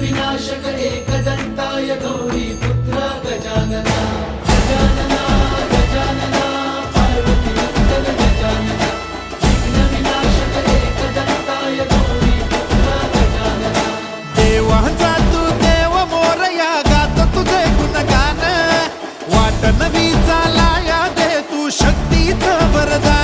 विनाशक एकदन्ताय गौरी पुत्र गजानना गजानना गजानना पार्वती नन्दन गजानना विघ्न विनाशक एकदन्ताय गौरी पुत्र गजानना देवाचा तू देव मोरया गात तुझे गुणगान वाट नवी चालाया दे तू शक्तीचं वरदान